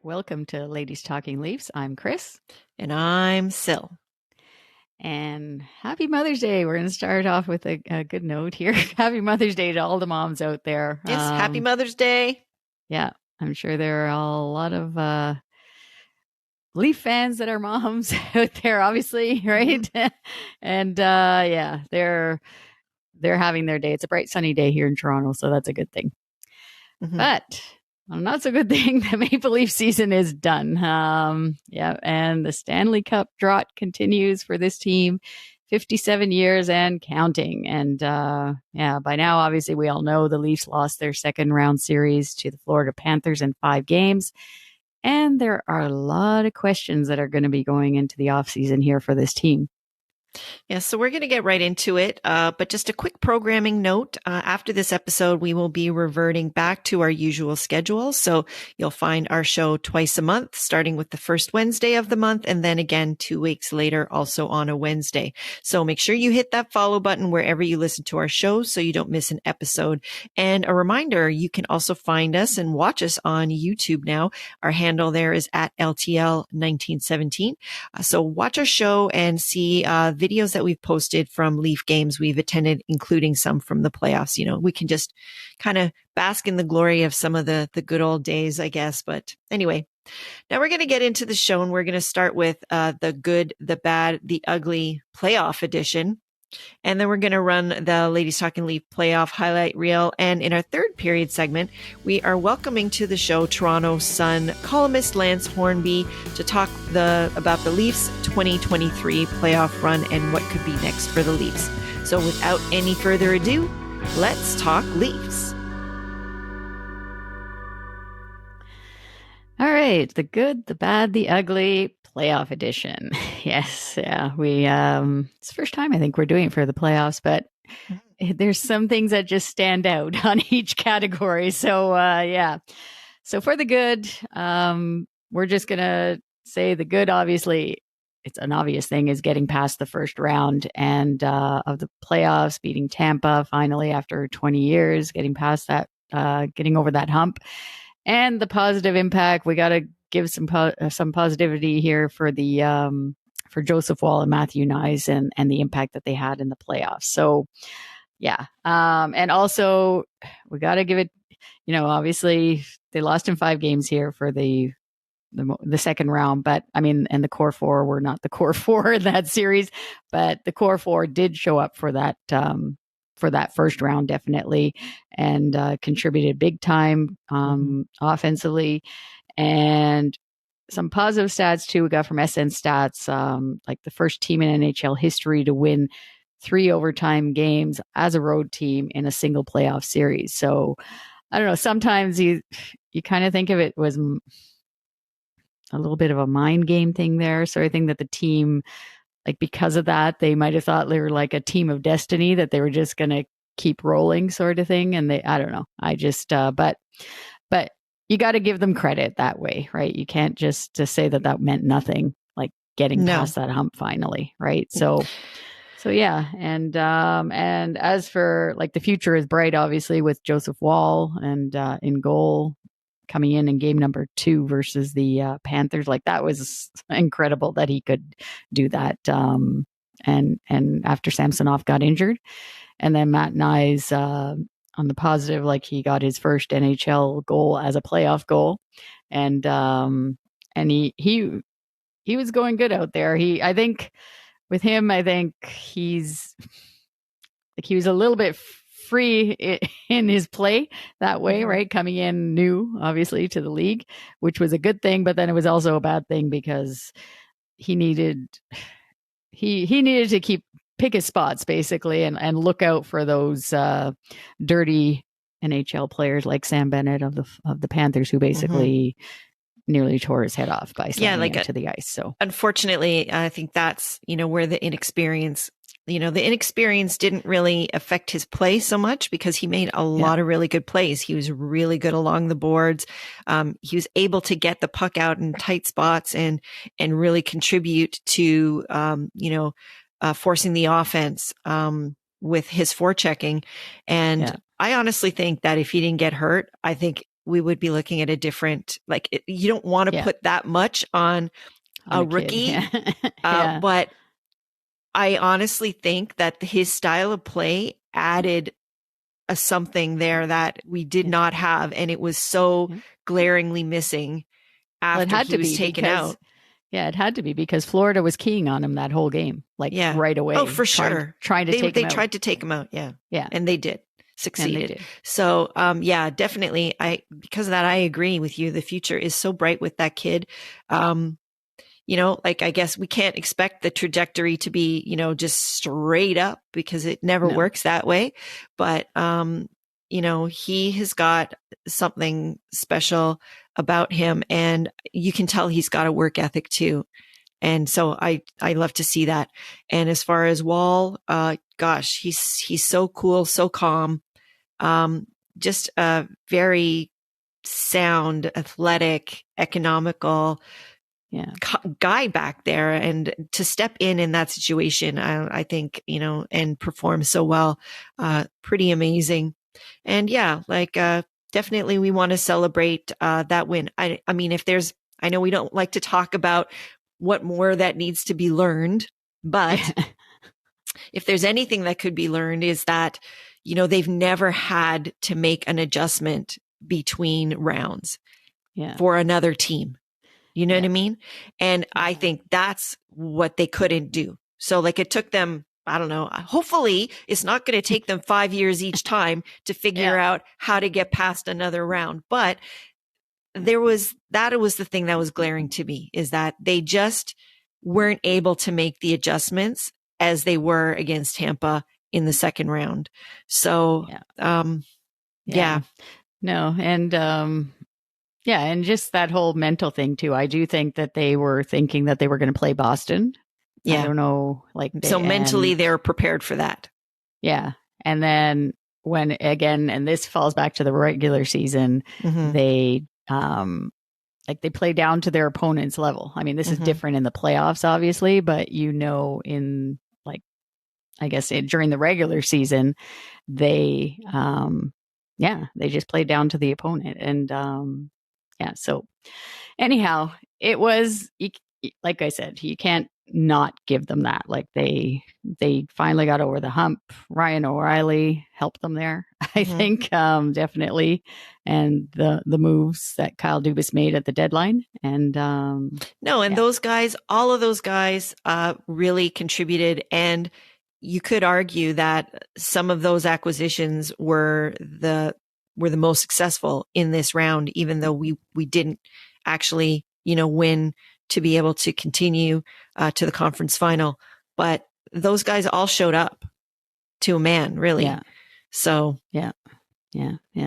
Welcome to Ladies Talking Leafs. I'm Chris. And I'm Sil. And happy Mother's Day. We're going to start off with a good note here. Happy Mother's Day to all the moms out there. Yes, happy Mother's Day. Yeah, I'm sure there are a lot of Leaf fans that are moms out there, obviously, right? Mm-hmm. And yeah, they're having their day. It's a bright, sunny day here in Toronto, so that's a good thing. Mm-hmm. But not so good thing. The Maple Leaf season is done. Yeah, and the Stanley Cup drought continues for this team, 57 years and counting. And yeah, by now, obviously, we all know the Leafs lost their second round series to the Florida Panthers in 5 games. And there are a lot of questions that are going to be going into the offseason here for this team. Yeah, so we're going to get right into it. But just a quick programming note. After this episode, we will be reverting back to our usual schedule. So you'll find our show twice a month, starting with the first Wednesday of the month, and then again 2 weeks later, also on a Wednesday. So make sure you hit that follow button wherever you listen to our show so you don't miss an episode. And a reminder, you can also find us and watch us on YouTube now. Our handle there is at LTL1917. So watch our show and see videos that we've posted from Leaf games we've attended, including some from the playoffs. You know, we can just kind of bask in the glory of some of the good old days, I guess. But anyway, now we're going to get into the show, and we're going to start with the good, the bad, the ugly playoff edition. And then we're going to run the Ladies Talking Leaf playoff highlight reel. And in our third period segment, we are welcoming to the show Toronto Sun columnist Lance Hornby to talk about the Leafs 2023 playoff run and what could be next for the Leafs. So without any further ado, let's talk Leafs. All right, the good, the bad, the ugly playoff edition. Yes, yeah, it's the first time I think we're doing it for the playoffs, but there's some things that just stand out on each category. So yeah, so for the good, we're just gonna say the good. Obviously, it's an obvious thing is getting past the first round and of the playoffs, beating Tampa finally after 20 years, getting past that, getting over that hump. And the positive impact, we got to give some positivity here for the for Joseph Woll and Matthew Knies and the impact that they had in the playoffs. So, yeah, and also we got to give it. You know, obviously they lost in 5 games here for the second round, but I mean, and the core 4 were not the core 4 in that series, but the core 4 did show up for that. For that first round, definitely, and contributed big time offensively. And some positive stats, too, we got from SN Stats, like the first team in NHL history to win 3 overtime games as a road team in a single playoff series. So, I don't know, sometimes you kind of think of it was a little bit of a mind game thing there. So I think that the team, like because of that, they might have thought they were like a team of destiny, that they were just going to keep rolling sort of thing. And I don't know. I just, but you got to give them credit that way, right? You can't just to say that meant nothing, like getting past that hump finally. Right. So yeah. And as for like the future is bright, obviously, with Joseph Woll and in goal, coming in game number 2 versus the Panthers. Like that was incredible that he could do that. And after Samsonov got injured, and then Matt Knies on the positive, like he got his first NHL goal as a playoff goal. And he was going good out there. I think with him, he was a little bit free in his play that way, right? Coming in new, obviously, to the league, which was a good thing, but then it was also a bad thing because he needed to pick his spots basically and look out for those dirty NHL players like Sam Bennett of the Panthers, who basically nearly tore his head off by slamming into the ice. So unfortunately, I think that's where the inexperience didn't really affect his play so much, because he made a lot of really good plays. He was really good along the boards. He was able to get the puck out in tight spots and really contribute to, forcing the offense, with his forechecking. And I honestly think that if he didn't get hurt, I think we would be looking at a different, you don't want to put that much on a rookie. But I honestly think that his style of play added something there that we did not have. And it was so glaringly missing after he was taken out. Yeah, it had to be because Florida was keying on him that whole game, right away. Oh, for sure. Trying to take him out. They tried to take him out. Yeah. Yeah. And they did. Succeeded. So, definitely. Because of that, I agree with you. The future is so bright with that kid. I guess we can't expect the trajectory to be, just straight up because it never works that way. But, he has got something special about him, and you can tell he's got a work ethic too. And so I love to see that. And as far as Wall, gosh, he's so cool, so calm, just a very sound, athletic, economical guy back there. And to step in that situation, I think, and perform so well, pretty amazing. And definitely we want to celebrate that win. I mean, I know we don't like to talk about what more that needs to be learned, but if there's anything that could be learned is that, they've never had to make an adjustment between rounds for another team. You know what I mean? And I think that's what they couldn't do. So it took them, I don't know, hopefully it's not going to take them 5 years each time to figure out how to get past another round. But that was the thing that was glaring to me, is that they just weren't able to make the adjustments as they were against Tampa in the second round. So, No. And, and just that whole mental thing too. I do think that they were thinking that they were going to play Boston. Yeah. I don't know. Mentally they're prepared for that. Yeah. And then and this falls back to the regular season, they play down to their opponent's level. I mean, this is different in the playoffs, obviously, but in during the regular season, they just played down to the opponent. And, so anyhow, it was, like I said, you can't not give them that. They finally got over the hump. Ryan O'Reilly helped them there, I think, definitely. And the moves that Kyle Dubas made at the deadline. And those guys, all of those guys really contributed. And you could argue that some of those acquisitions were the most successful in this round, even though we didn't actually, win to be able to continue to the conference final. But those guys all showed up to a man, really. Yeah. So, yeah.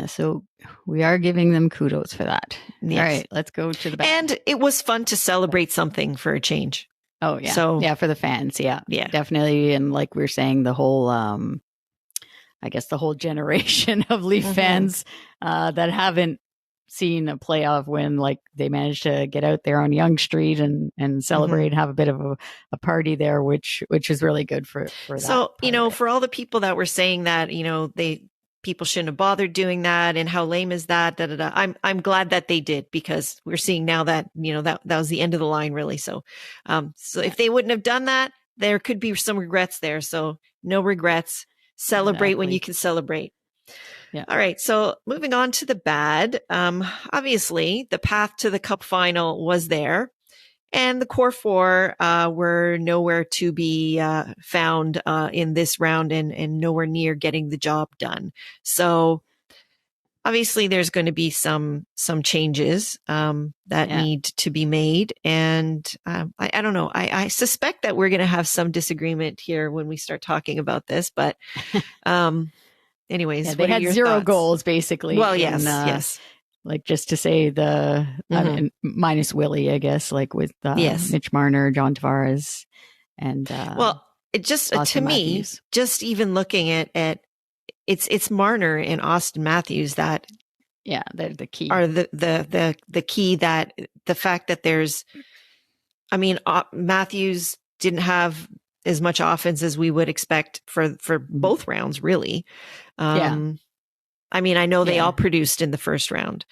So we are giving them kudos for that. Yes. All right, let's go to the back. And it was fun to celebrate something for a change. Oh, yeah. So, for the fans. Yeah, definitely. And like we were saying, the whole, the whole generation of Leaf fans that haven't seen a playoff win, they managed to get out there on Yonge Street and celebrate, have a bit of a party there, which is really good for that. So, for all the people that were saying that, people shouldn't have bothered doing that and how lame is that, I'm glad that they did, because we're seeing now that, that was the end of the line, really. So, if they wouldn't have done that, there could be some regrets there. So no regrets. Celebrate when you can celebrate. Yeah. All right. So moving on to the bad. Obviously the path to the cup final was there, and the core four were nowhere to be found in this round, and nowhere near getting the job done. So obviously there's going to be some changes that need to be made. And I don't know. I suspect that we're going to have some disagreement here when we start talking about this, but anyways, they had zero thoughts? Goals basically. Well, yes. Just to say minus Willie, I guess, with Mitch Marner, John Tavares, and it just Austin to Matthews. Me, just even looking at it's Marner and Austin Matthews that they're the key. Are the key, that the fact that there's, Matthews didn't have as much offense as we would expect for both rounds, really. I mean, I know they all produced in the first round,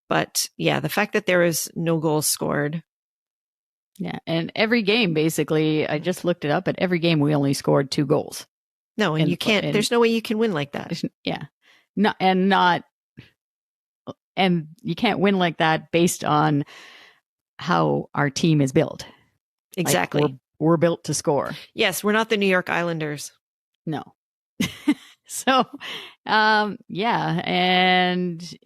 but yeah, the fact that there was no goals scored. Yeah. And every game, basically, I just looked it up. At every game, we only scored 2 goals. No, and you can't, there's no way you can win like that. Yeah. And you can't win like that based on how our team is built. Exactly. Like we're built to score. Yes. We're not the New York Islanders. No. So, yeah. And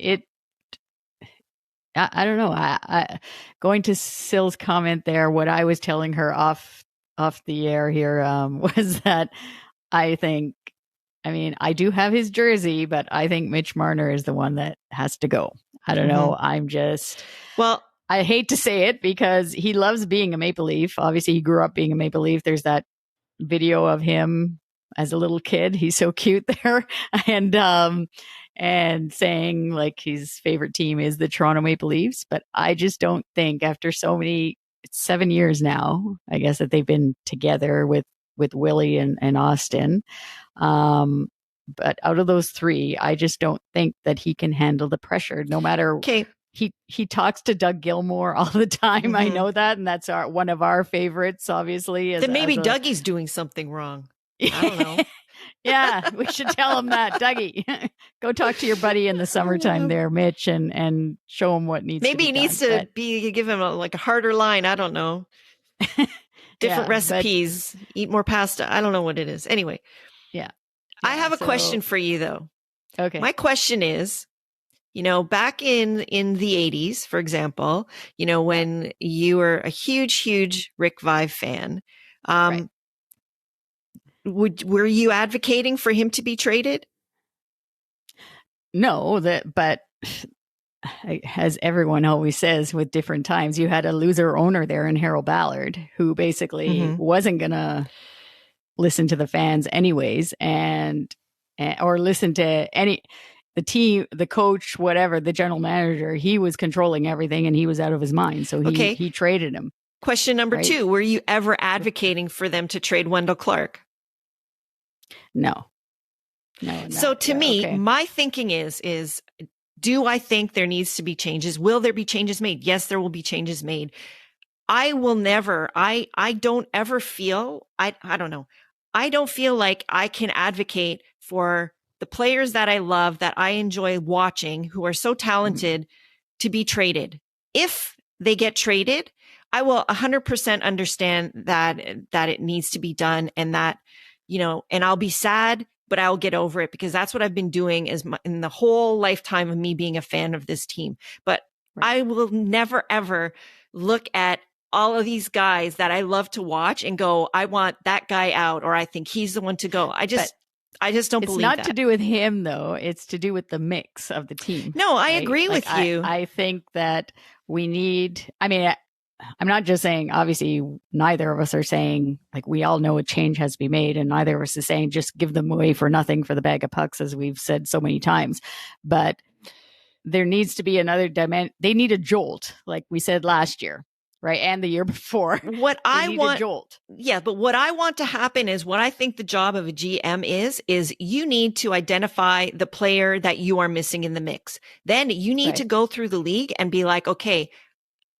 I don't know. I going to Syl's comment there, what I was telling her off the air here, was that I mean, I do have his jersey, but I think Mitch Marner is the one that has to go. I don't know. I hate to say it because he loves being a Maple Leaf. Obviously, he grew up being a Maple Leaf. There's that video of him as a little kid. He's so cute there. And saying like his favorite team is the Toronto Maple Leafs. But I just don't think after so many, 7 years now, I guess, that they've been together with Willie and Austin. But out of those 3, I just don't think that he can handle the pressure no matter. Okay. He talks to Doug Gilmour all the time. Mm-hmm. I know that. And that's one of our favorites, obviously. Then maybe Dougie's doing something wrong. I don't know. Yeah, we should tell him that. Dougie, go talk to your buddy in the summertime there, Mitch, and show him what needs to be done. Maybe he needs to give him a harder line. I don't know. Different recipes, eat more pasta. I don't know what it is. Anyway. Yeah. I have a question for you though. Okay. My question is, back in the 80s, for example, when you were a huge Rick Vive fan, right. Were you advocating for him to be traded? No, but as everyone always says with different times, you had a loser owner there in Harold Ballard who basically wasn't going to listen to the fans anyways or listen to the team, the coach, whatever, the general manager. He was controlling everything and he was out of his mind. So he traded him. Question number 2. Were you ever advocating for them to trade Wendell Clark? No. So to me, my thinking is, do I think there needs to be changes? Will there be changes made? Yes, there will be changes made. I will never, I don't ever feel, I don't know. I don't feel like I can advocate for the players that I love, that I enjoy watching, who are so talented to be traded. If they get traded, I will 100% understand that it needs to be done and that, and I'll be sad, but I'll get over it because that's what I've been doing in the whole lifetime of me being a fan of this team. But I will never, ever look at all of these guys that I love to watch and go, I want that guy out, or I think he's the one to go. I just don't believe that. It's not to do with him, though. It's to do with the mix of the team. No, I agree with you. I think that we need, I'm not just saying, obviously, neither of us are saying, like, we all know a change has to be made, and neither of us is saying just give them away for nothing for the bag of pucks, as we've said so many times. But there needs to be another dimension. They need a jolt, like we said last year. Right. And the year before. What I want, jolt. Yeah, but what I want to happen is what I think the job of a GM is you need to identify the player that you are missing in the mix. Then you need to go through the league and be like, okay,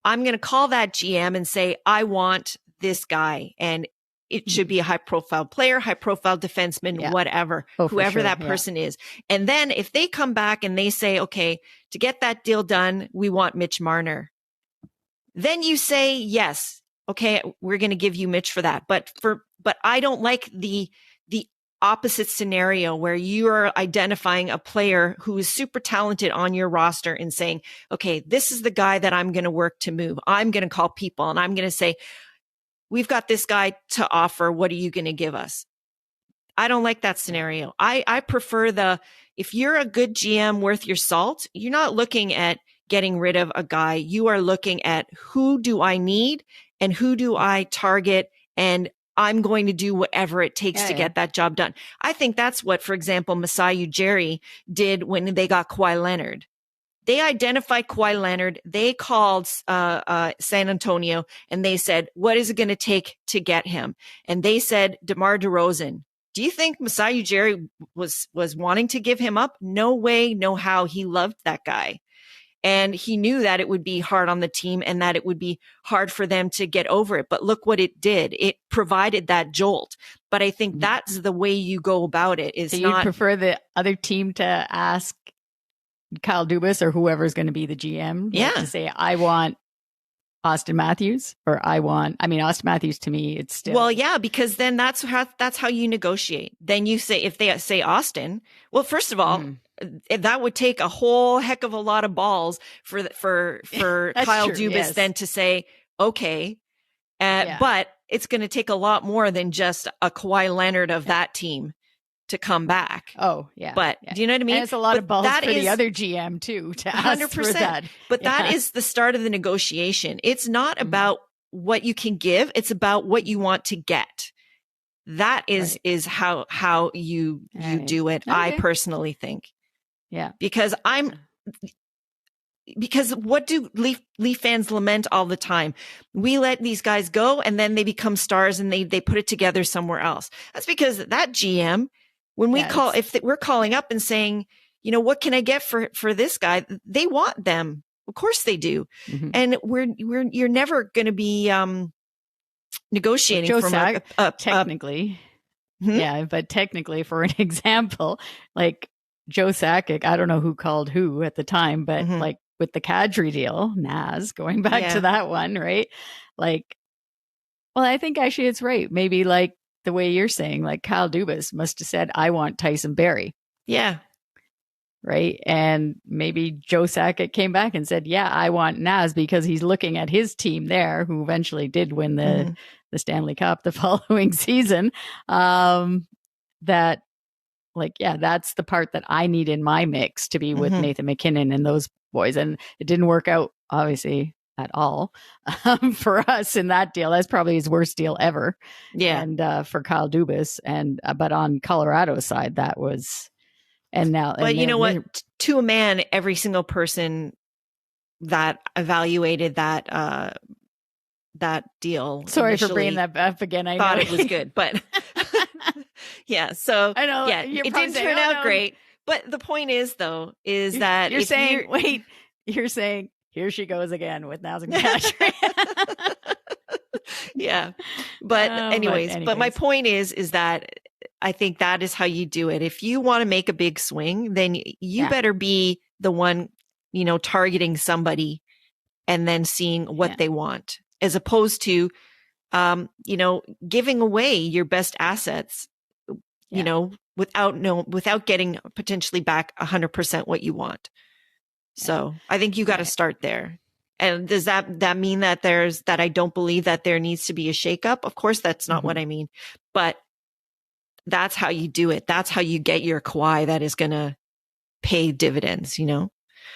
I'm going to call that GM and say, I want this guy. And it should be a high profile player, high profile defenseman, whatever, whoever that person is. And then if they come back and they say, okay, to get that deal done, we want Mitch Marner. Then you say, yes, okay, we're going to give you Mitch for that. But I don't like the opposite scenario where you are identifying a player who is super talented on your roster and saying, okay, this is the guy that I'm going to work to move. I'm going to call people and I'm going to say, we've got this guy to offer. What are you going to give us? I don't like that scenario. I prefer if you're a good GM worth your salt, you're not looking at getting rid of a guy. You are looking at who do I need and who do I target, and I'm going to do whatever it takes to get that job done. I think that's what, for example, Masai Ujiri did when they got Kawhi Leonard. They identified Kawhi Leonard. They called San Antonio and they said, what is it going to take to get him? And they said, DeMar DeRozan. Do you think Masai Ujiri was wanting to give him up? No way, no how. He loved that guy. And he knew that it would be hard on the team and that it would be hard for them to get over it. But look what it did. It provided that jolt. But I think that's the way you go about it. Is so you prefer the other team to ask Kyle Dubas or whoever's going to be the GM to say, I want Austin Matthews, or Austin Matthews, to me, it's still. Well, yeah, because then that's how you negotiate. Then you say, if they say Austin, well, first of all, that would take a whole heck of a lot of balls for Kyle Dubas then to say, okay, but it's going to take a lot more than just a Kawhi Leonard of that team to come back. Oh, yeah. But do you know what I mean? And it's a lot of balls for the other GM too to ask 100%. For that. But that is the start of the negotiation. It's not about what you can give. It's about what you want to get. That is how you do it. Okay. I personally think. Yeah. Because what do Leaf fans lament all the time? We let these guys go and then they become stars and they put it together somewhere else. That's because that GM, when we we're calling up and saying, what can I get for this guy? They want them. Of course they do. Mm-hmm. And you're never going to be negotiating from technically. Yeah. But technically, for an example, like Joe Sakic, I don't know who called who at the time, but like with the Kadri deal, Naz, going back to that one, right? Like, well, I think actually it's right. Maybe like the way you're saying, like Kyle Dubas must have said, I want Tyson Barrie. Yeah. Right. And maybe Joe Sakic came back and said, yeah, I want Naz, because he's looking at his team there, who eventually did win the Stanley Cup the following season. That like, yeah, that's the part that I need in my mix to be with Nathan McKinnon and those boys. And it didn't work out, obviously, at all for us in that deal. That's probably his worst deal ever. Yeah. And for Kyle Dubas. And but on Colorado's side, that was, and now. But you know what? To a man, every single person that evaluated that deal. Sorry for bringing that up again. I thought it was good, but yeah. So I know. Yeah, it didn't turn out great. But the point is, though, that you're saying, you're saying, here she goes again with Naz and Kadri. Yeah. But anyways, but my point is that I think that is how you do it. If you want to make a big swing, then you better be the one, targeting somebody and then seeing what they want, as opposed to, giving away your best assets, without getting potentially back 100% what you want. So I think you got to start there. And does that mean that I don't believe that there needs to be a shakeup? Of course, that's not what I mean, but that's how you do it. That's how you get your Kawhi that is going to pay dividends,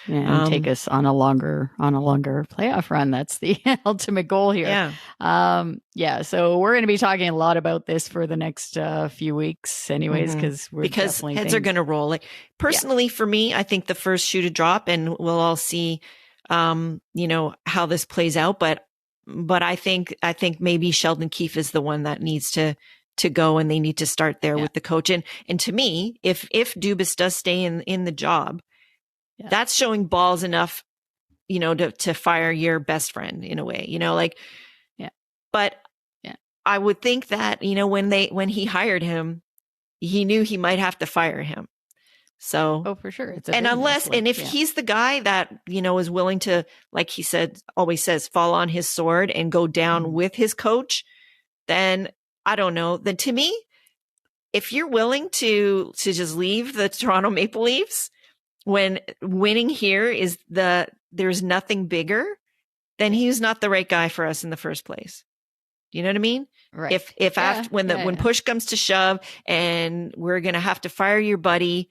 and take us on a longer playoff run. That's the ultimate goal here. Yeah. So we're going to be talking a lot about this for the next few weeks anyways, because heads are going to roll. Like, personally, for me, I think the first shoe to drop, and we'll all see, how this plays out. But I think maybe Sheldon Keefe is the one that needs to go, and they need to start there with the coach. And to me, if Dubas does stay in the job, that's showing balls enough, to fire your best friend in a way, but I would think that, when he hired him, he knew he might have to fire him. So, for sure. If he's the guy that, is willing to, like he always says, fall on his sword and go down with his coach, then I don't know. Then to me, if you're willing to just leave the Toronto Maple Leafs when winning here is there's nothing bigger, then he's not the right guy for us in the first place. Do you know what I mean? Right. When push comes to shove and we're going to have to fire your buddy,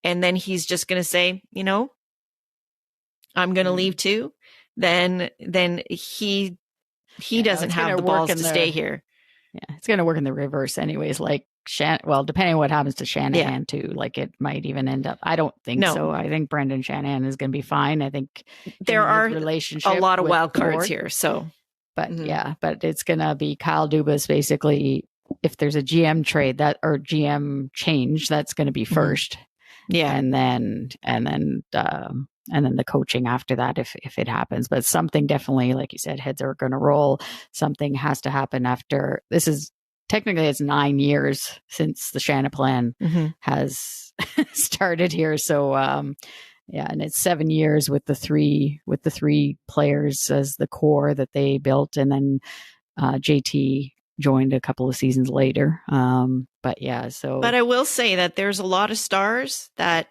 and then he's just going to say, I'm going to leave too, then he doesn't have the balls to stay here. Yeah, it's going to work in the reverse anyways. Like, depending on what happens to Shanahan too, like it might even end up. I don't think so. I think Brendan Shanahan is going to be fine. I think there are a lot of wild cards here. So, but but it's going to be Kyle Dubas basically if there's a GM trade that or GM change, that's going to be first. Yeah. And then the coaching after that, if it happens. But something definitely, like you said, heads are going to roll. Something has to happen after this is technically it's 9 years since the Shanna plan has started here. So, yeah, and it's 7 years with the three players as the core that they built, and then JT joined a couple of seasons later. But yeah, so. But I will say that there's a lot of stars that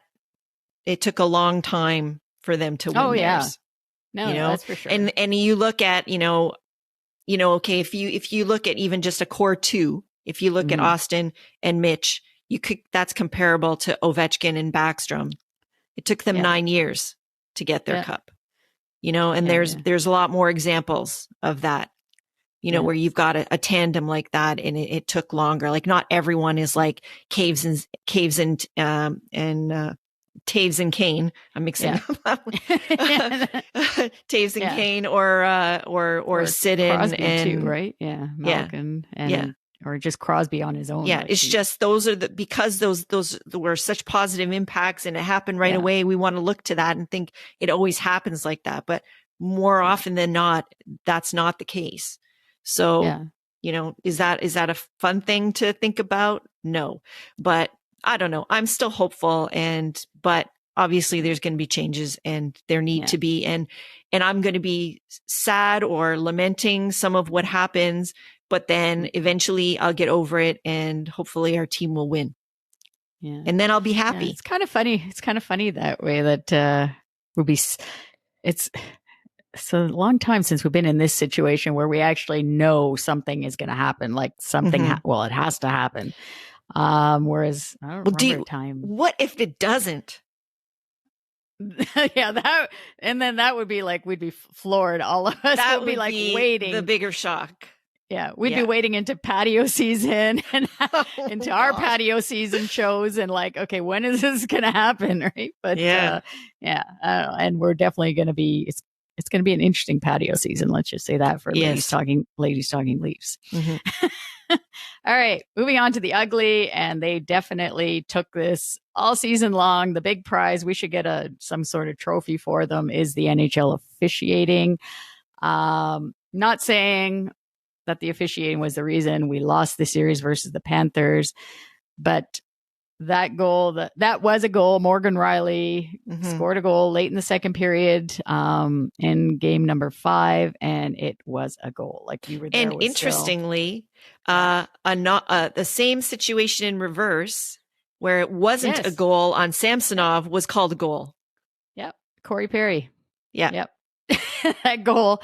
it took a long time for them to win. Oh yeah, theirs, no, that's for sure. And you look at okay, if you look at even just a core two, if you look at Austin and Mitch, that's comparable to Ovechkin and Backstrom. It took them 9 years to get their cup, and there's a lot more examples of that, where you've got a tandem like that and it took longer. Like not everyone is like Taves and Kane. I'm mixing up Taves and Kane or Sidden and too, right? Yeah. Malkin and or just Crosby on his own. Yeah. It's just those are because those were such positive impacts and it happened right away. We want to look to that and think it always happens like that. But more often than not, that's not the case. So, is that a fun thing to think about? No, but I don't know. I'm still hopeful but obviously there's going to be changes and there need to be, and I'm going to be sad or lamenting some of what happens, but then eventually I'll get over it and hopefully our team will win. Yeah. And then I'll be happy. It's kind of funny. It's kind of funny that way that it's a long time since we've been in this situation where we actually know something is going to happen. Like something, it has to happen. Whereas I don't remember a time. What if it doesn't? That would be like, we'd be floored. All of us would be like waiting. The bigger shock. Yeah. We'd be waiting into patio season and into our patio season shows and like, okay, when is this going to happen? Right. But I don't know. And we're definitely going to be, it's going to be an interesting patio season. Let's just say that for ladies talking Leafs. All right, moving on to the ugly, and they definitely took this all season long. The big prize, we should get some sort of trophy for them, is the NHL officiating. Not saying that the officiating was the reason we lost the series versus the Panthers, but that goal, that was a goal. Morgan Riley scored a goal late in the second period in game number 5, and it was a goal. Like you were there. And interestingly, the same situation in reverse, where it wasn't a goal on Samsonov, was called a goal. Yep, Corey Perry. Yeah, yep, that goal.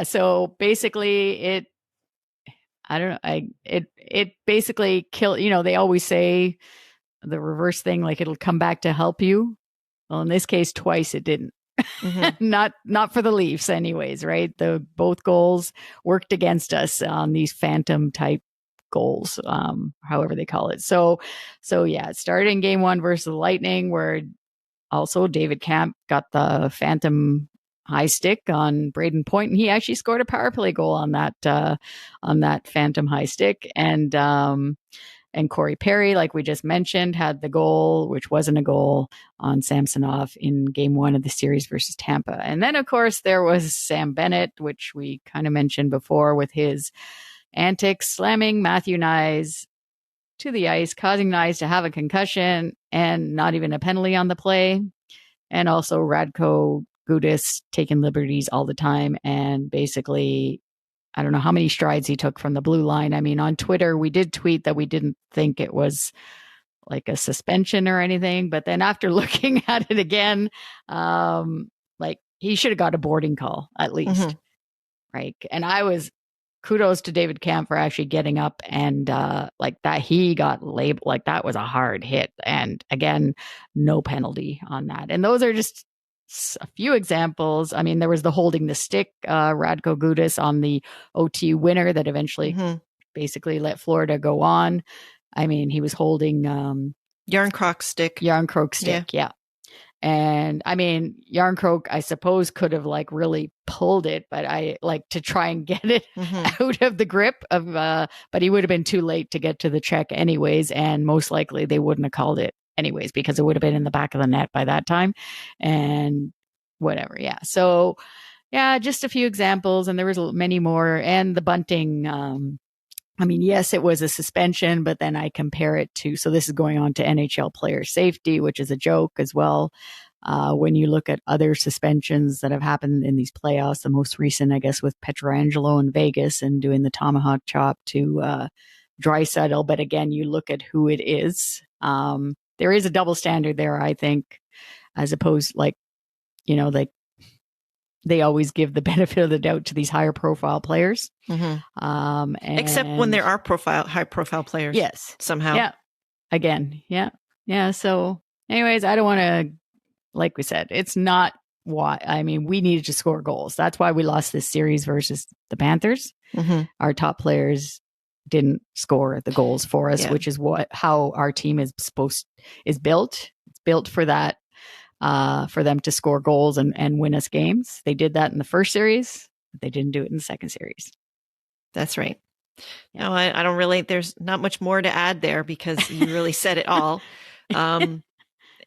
So basically, it basically killed. They always say the reverse thing, like it'll come back to help you. Well, in this case, twice it didn't. Not for the Leafs anyways, right? Both goals worked against us on these phantom type goals, however they call it. So it started in game 1 versus the Lightning, where also David Camp got the phantom high stick on Braden Point, and he actually scored a power play goal on that phantom high stick. And Corey Perry, like we just mentioned, had the goal, which wasn't a goal, on Samsonov in game 1 of the series versus Tampa. And then, of course, there was Sam Bennett, which we kind of mentioned before, with his antics, slamming Matthew Nyes to the ice, causing Nyes to have a concussion and not even a penalty on the play. And also Radko Gudas taking liberties all the time and basically, I don't know how many strides he took from the blue line. I mean, on Twitter, we did tweet that we didn't think it was like a suspension or anything. But then after looking at it again, like he should have got a boarding call at least. Right. And kudos to David Camp for actually getting up and like that. He got labeled, like that was a hard hit. And again, no penalty on that. And those are just a few examples. I mean, there was the holding the stick, Radko Gudas on the OT winner that eventually basically let Florida go on. I mean, he was holding Yarncroc stick. Yeah. And I mean, Yarncroke, I suppose, could have like really pulled it, but I like to try and get it out of the grip of, but he would have been too late to get to the check anyways. And most likely they wouldn't have called it anyways, because it would have been in the back of the net by that time and whatever. Yeah. So yeah, just a few examples, and there was many more. And the bunting, I mean, yes, it was a suspension, but then I compare it to, so this is going on to NHL player safety, which is a joke as well. When you look at other suspensions that have happened in these playoffs, the most recent, I guess, with Pietrangelo in Vegas and doing the tomahawk chop to Draisaitl. But again, you look at who it is. There is a double standard there, I think, as opposed, like, you know, like they always give the benefit of the doubt to these higher profile players. Except when there are high profile players. Yes. Somehow. Yeah. Again. Yeah. Yeah. So anyways, I don't want to, like we said, it's not why, I mean, we needed to score goals. That's why we lost this series versus the Panthers. Our top players didn't score the goals for us, which is how our team is built. It's built for that. For them to score goals and win us games. They did that in the first series, but they didn't do it in the second series. That's right. Yeah. No, I don't really, there's not much more to add there because you really said it all.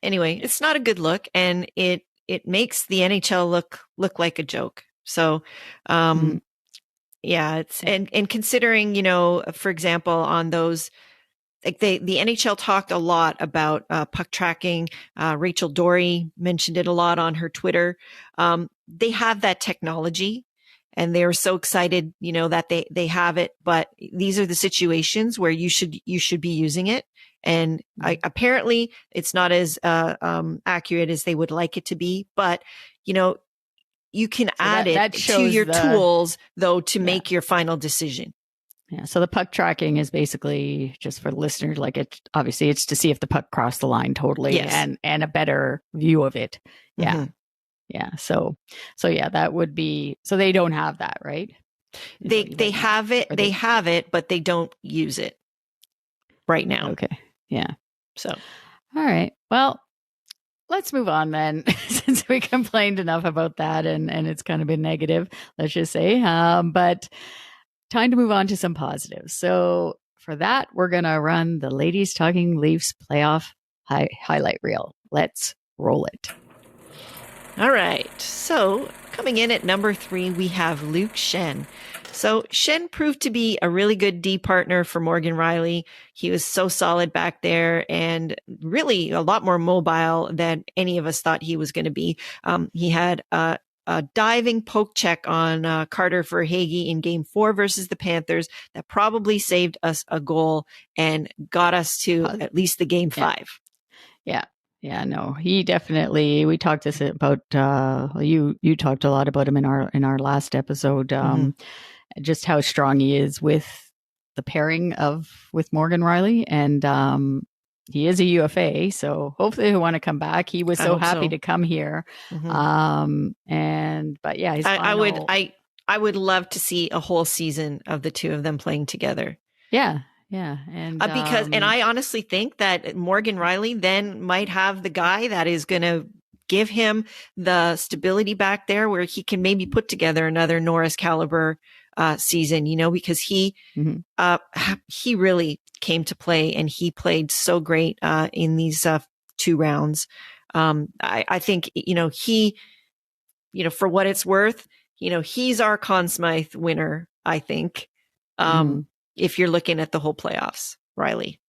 Anyway, it's not a good look, and it makes the NHL look like a joke. So, yeah, it's, and considering, you know, for example, on those, like the NHL talked a lot about puck tracking. Rachel Dory mentioned it a lot on her Twitter. They have that technology, and they're so excited, you know, that they have it. But these are the situations where you should be using it. And apparently, it's not as accurate as they would like it to be. But you know, you can add it to your tools, though, to make your final decision. Yeah. So the puck tracking is basically, just for the listeners, like obviously it's to see if the puck crossed the line totally, and a better view of it. Yeah. Yeah. So yeah, that would be, so they don't have that, right? They have it. They have it, but they don't use it right now. Okay. Yeah. So, all right. Well, let's move on then, since we complained enough about that and it's kind of been negative, let's just say. But time to move on to some positives. So for that, we're going to run the Ladies Talking Leafs playoff highlight reel. Let's roll it. All right. So coming in at number 3, we have Luke Schenn. So Schenn proved to be a really good D partner for Morgan Rielly. He was so solid back there and really a lot more mobile than any of us thought he was going to be. He had a diving poke check on Carter Verhaeghe in Game 4 versus the Panthers that probably saved us a goal and got us to at least the Game 5. Yeah. Yeah, no, he definitely, we talked about, you talked a lot about him in our last episode, just how strong he is with the pairing with Morgan Rielly, and he is a UFA, so hopefully he'll want to come back. He was so happy to come here. But yeah, I would love to see a whole season of the two of them playing together. Yeah. Yeah. And because I honestly think that Morgan Rielly then might have the guy that is going to give him the stability back there where he can maybe put together another Norris caliber season, you know, because he really came to play and he played so great in these 2 rounds. I think, you know, for what it's worth, you know, he's our Conn Smythe winner, I think. If you're looking at the whole playoffs, Rielly.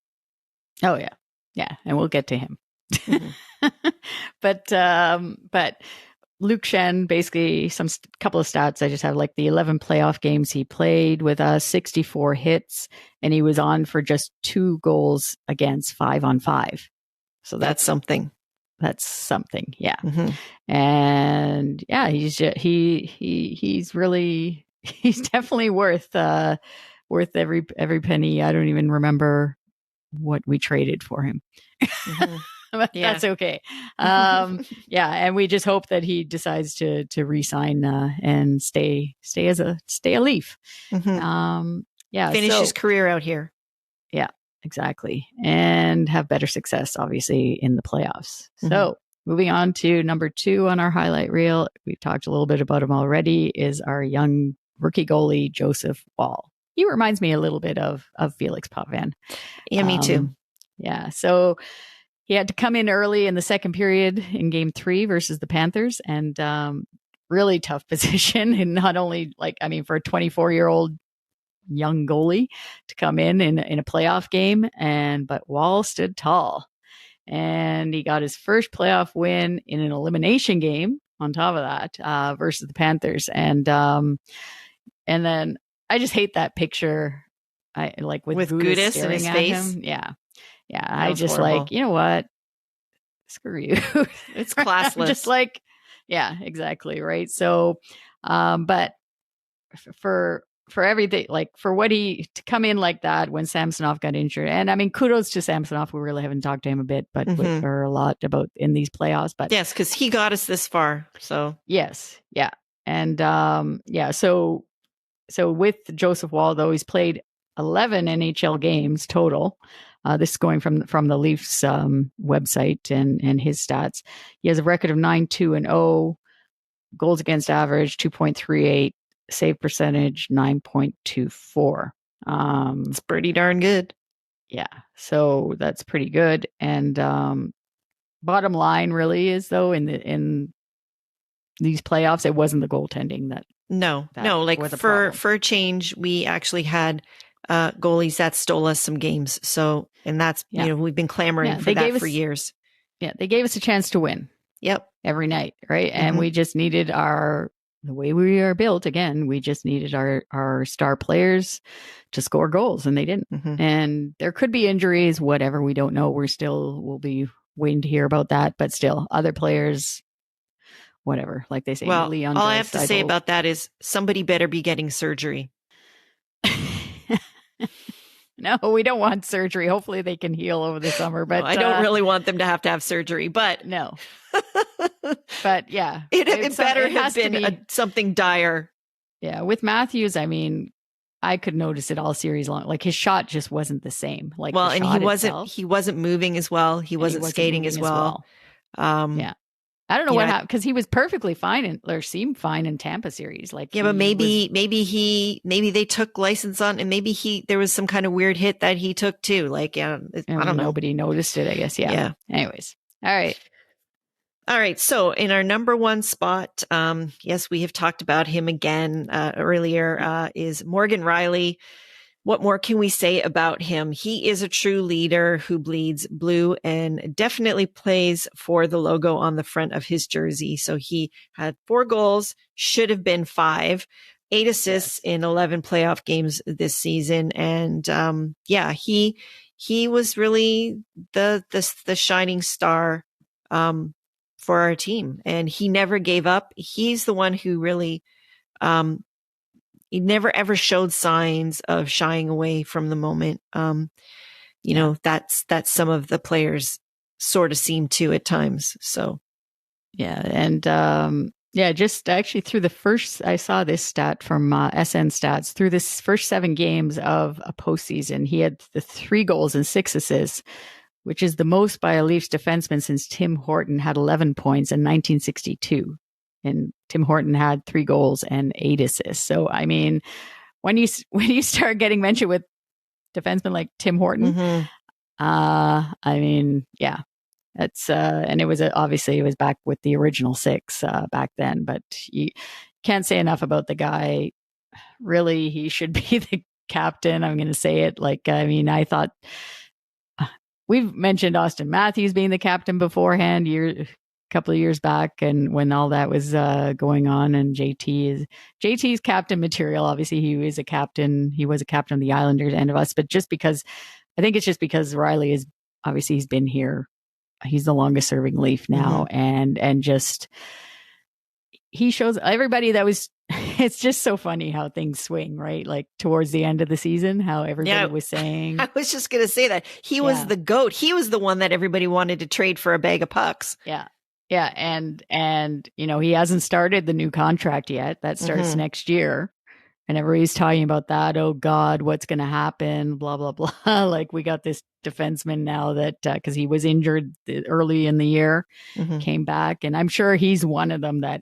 Oh yeah. Yeah. And we'll get to him. But Luke Schenn, basically couple of stats. I just have like the 11 playoff games he played with us, 64 hits, and he was on for just 2 goals against 5-on-5. So that's something. That's something. Yeah. And yeah, he's definitely worth every penny. I don't even remember what we traded for him. But that's okay. Yeah, and we just hope that he decides to re-sign and stay a Leaf. Finish his career out here. Yeah, exactly, and have better success, obviously, in the playoffs. So moving on to number 2 on our highlight reel. We've talked a little bit about him already, is our young rookie goalie, Joseph Woll. He reminds me a little bit of Felix Potvin. Yeah, me too. Yeah. So he had to come in early in the second period in game 3 versus the Panthers, and really tough position. And not only for a 24-year-old young goalie to come in a playoff game, but Woll stood tall, and he got his first playoff win in an elimination game on top of that versus the Panthers. And then I just hate that picture. I like with Gudas staring in his face. Him. Yeah. I just horrible. You know what? Screw you. It's classless. Just yeah, exactly. Right. So, but for everything, for what to come in like that when Samsonov got injured, and kudos to Samsonov. We really haven't talked to him a bit, but or a lot about in these playoffs. But yes, because he got us this far. So yes, yeah, and So with Joseph Woll, though, he's played 11 NHL games total. This is going from the Leafs website and his stats. He has a record of 9-2-0, goals against average 2.38, save percentage 9.24. It's pretty darn good. Yeah, so that's pretty good. And bottom line really is, though, in these playoffs, it wasn't the goaltending that. No. For a change, we actually had goalies that stole us some games. So, and that's, we've been clamoring for that for years. Yeah. They gave us a chance to win. Yep. Every night. Right. And we just needed the way we are built, again, we just needed our star players to score goals, and they didn't. And there could be injuries, whatever. We don't know. We'll be waiting to hear about that, but still other players, whatever, like they say. Well, Leon all I have to say about that is somebody better be getting surgery. No, we don't want surgery. Hopefully they can heal over the summer, but no, I don't really want them to have surgery, but no. But yeah, it better have been something dire. Yeah. With Matthews, I could notice it all series long. Like his shot just wasn't the same. And he wasn't moving as well. He wasn't skating as well. Yeah. I don't know what happened, because he was perfectly fine seemed fine in Tampa series. But maybe they took license on, and maybe there was some kind of weird hit that he took too. I don't know. Nobody noticed it, I guess. Yeah. Anyways. All right. So in our number 1 spot, yes, we have talked about him again earlier, is Morgan Rielly. What more can we say about him? He is a true leader who bleeds blue and definitely plays for the logo on the front of his jersey. So he had 4 goals, should have been 5, 8 assists in 11 playoff games this season. And he was really the shining star for our team, and he never gave up. He's the one who really he never ever showed signs of shying away from the moment. That's some of the players sort of seem to at times. So, yeah. And, just actually through I saw this stat from SN Stats, through this first 7 games of a postseason, he had the 3 goals and 6 assists, which is the most by a Leafs defenseman since Tim Horton had 11 points in 1962. And Tim Horton had 3 goals and 8 assists. So, when you start getting mentioned with defensemen like Tim Horton, that's and it was obviously it was back with the original 6 back then. But you can't say enough about the guy. Really, he should be the captain. I'm going to say it. I thought we've mentioned Austin Matthews being the captain beforehand. Couple of years back, and when all that was going on, and JT's captain material. Obviously, he was a captain of the Islanders and of us, but I think it's just because Rielly is obviously he's been here. He's the longest serving Leaf now, and just he shows everybody that was. It's just so funny how things swing, right? Towards the end of the season, how everybody was saying. I was just going to say that he was the GOAT. He was the one that everybody wanted to trade for a bag of pucks. Yeah. Yeah, and he hasn't started the new contract yet. That starts next year, and everybody's talking about that. Oh God, what's going to happen? Blah, blah, blah. Like we got this defenseman now that, cause he was injured early in the year, came back. And I'm sure he's one of them that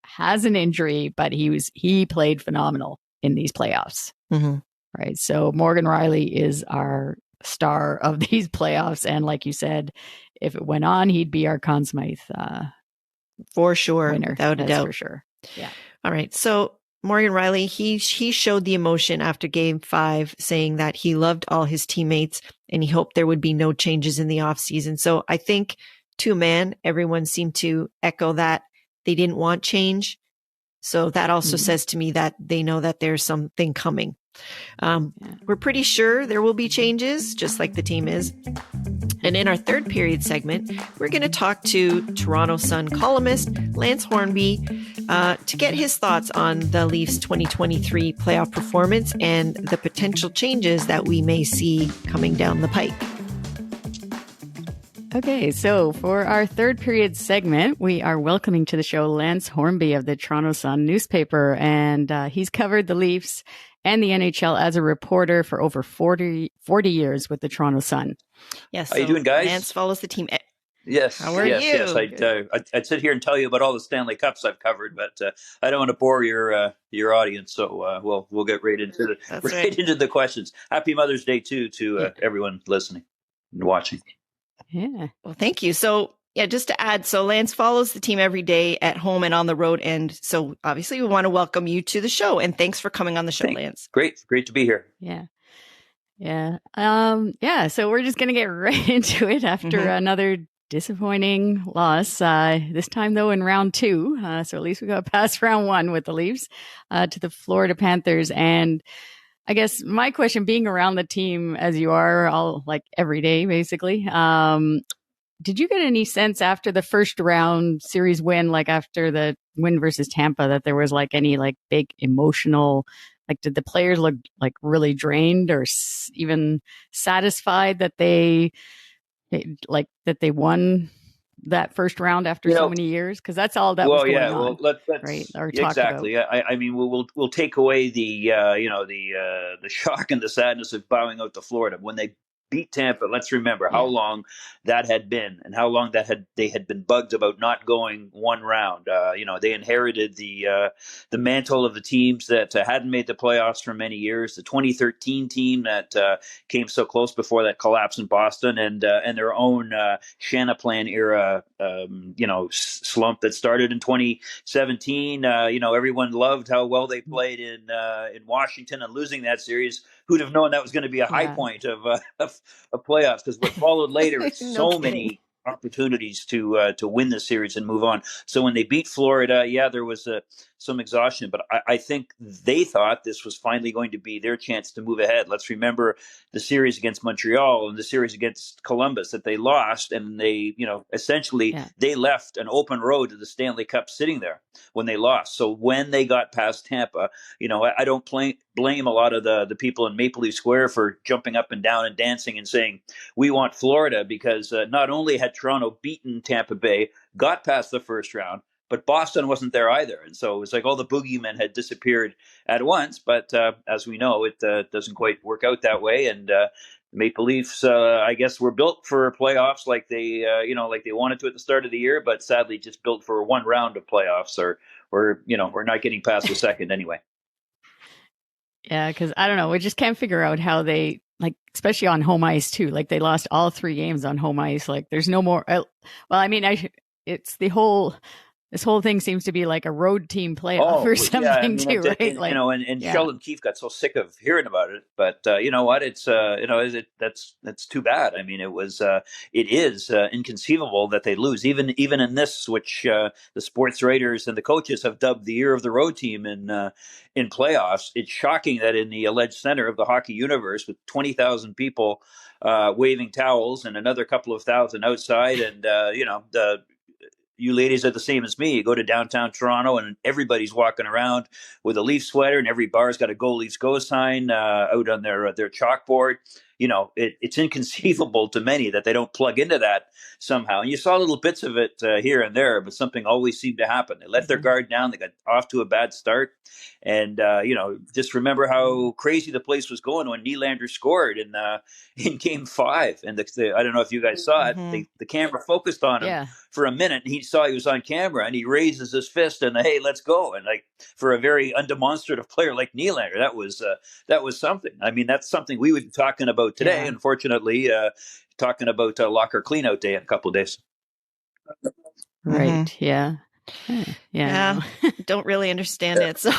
has an injury, but he played phenomenal in these playoffs. Right. So Morgan Rielly is our star of these playoffs. And like you said, if it went on, he'd be our Conn Smythe for sure, winner. Without a doubt. For sure. Yeah. All right. So Morgan Rielly, he showed the emotion after Game 5, saying that he loved all his teammates and he hoped there would be no changes in the offseason. So I think to a man, everyone seemed to echo that. They didn't want change. So that also says to me that they know that there's something coming. We're pretty sure there will be changes, just like the team is. And in our third period segment, we're going to talk to Toronto Sun columnist Lance Hornby to get his thoughts on the Leafs 2023 playoff performance and the potential changes that we may see coming down the pike. Okay, so for our third period segment, we are welcoming to the show Lance Hornby of the Toronto Sun newspaper, and he's covered the Leafs and the NHL as a reporter for over 40 years with the Toronto Sun. Yes. How you doing, guys? Lance follows the team. Yes. How are you? Yes. I'd sit here and tell you about all the Stanley Cups I've covered, but I don't want to bore your audience. So we'll get right into into the questions. Happy Mother's Day too to everyone listening and watching. Yeah. Well, thank you. So yeah, just to add, so Lance follows the team every day at home and on the road. And so obviously we want to welcome you to the show, and thanks for coming on the show, Lance. Great to be here. Yeah. So we're just going to get right into it after another disappointing loss. This time though in round 2. So at least we got past round 1 with the Leafs to the Florida Panthers. And I guess my question, being around the team as you are all like every day, basically, did you get any sense after the first round series win, like after the win versus Tampa, that there was like any like big emotional, like did the players look like really drained or even satisfied that they won that first round after so many years? Because that's all that was going on. Well, let's right? Or exactly. I mean, we'll take away the shock and the sadness of bowing out to Florida when they beat Tampa. Let's remember how long that had been, and how long they had been bugged about not going one round. They inherited the mantle of the teams that hadn't made the playoffs for many years. The 2013 team that came so close before that collapse in Boston, and their own Shanaplan era, slump that started in 2017. Everyone loved how well they played in Washington, and losing that series. Who'd have known that was going to be a high point of playoffs? Because what followed later, it's many opportunities to win the series and move on. So when they beat Florida, there was some exhaustion, but I think they thought this was finally going to be their chance to move ahead. Let's remember the series against Montreal and the series against Columbus that they lost, and they, essentially they left an open road to the Stanley Cup sitting there when they lost. So when they got past Tampa, I don't blame a lot of the people in Maple Leaf Square for jumping up and down and dancing and saying, we want Florida, because not only had Toronto beaten Tampa Bay, got past the first round, but Boston wasn't there either. And so it was like all the boogeymen had disappeared at once. But as we know, it doesn't quite work out that way. And Maple Leafs, I guess, were built for playoffs like they wanted to at the start of the year, but sadly just built for one round of playoffs, or we're not getting past the second anyway. Yeah, because I don't know. We just can't figure out how they, like, especially on home ice too. Like they lost all 3 games on home ice. Like there's no more. It's the whole. This whole thing seems to be like a road team playoff or something too, right? And Sheldon Keefe got so sick of hearing about it. But you know what? It's that's too bad. I mean, it is inconceivable that they lose, even in this, which the sports writers and the coaches have dubbed the year of the road team in playoffs. It's shocking that in the alleged center of the hockey universe, with 20,000 people waving towels and another couple of thousand outside, and you ladies are the same as me. You go to downtown Toronto and everybody's walking around with a Leaf sweater, and every bar's got a Go Leafs Go sign out on their chalkboard. it's inconceivable to many that they don't plug into that somehow. And you saw little bits of it here and there, but something always seemed to happen. They let their guard down. They got off to a bad start. And, just remember how crazy the place was going when Nylander scored in Game 5. And I don't know if you guys saw it. The camera focused on him for a minute, and he saw he was on camera, and he raises his fist and, hey, let's go. And like, for a very undemonstrative player like Nylander, that was something. I mean, that's something we would be talking about today. Yeah. Unfortunately, talking about locker cleanout day in a couple of days. Right. Yeah. Yeah. Don't really understand it. So,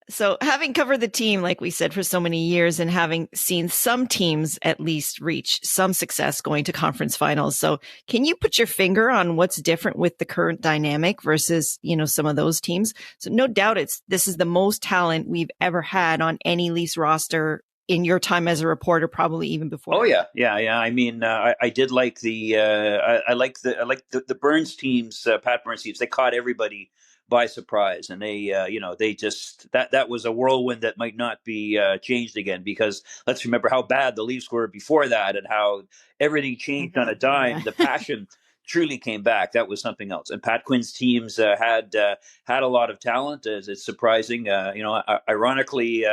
so having covered the team, like we said, for so many years, and having seen some teams at least reach some success going to conference finals. So can you put your finger on what's different with the current dynamic versus, some of those teams? So no doubt this is the most talent we've ever had on any Leafs roster in your time as a reporter, probably even before. Oh yeah. I mean, I did like I like the Burns teams, Pat Burns teams. They caught everybody by surprise, and they just that was a whirlwind that might not be changed again, because let's remember how bad the Leafs were before that, and how everything changed on a dime. The passion truly came back. That was something else. And Pat Quinn's teams had a lot of talent. It's surprising. Ironically,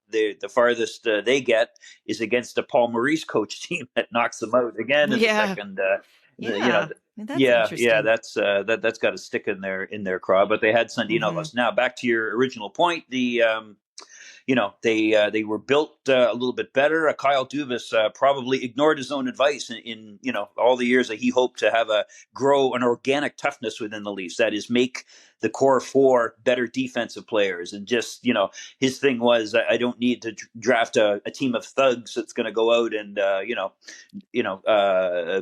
the farthest they get is against a Paul Maurice coach team that knocks them out again in the second. That's got to stick in their craw. But they had Sandino. Now back to your original point. They were built a little bit better. Kyle Dubas probably ignored his own advice in all the years that he hoped to grow an organic toughness within the Leafs. That is, make the core four better defensive players. And just, his thing was, I don't need to draft a team of thugs that's going to go out and,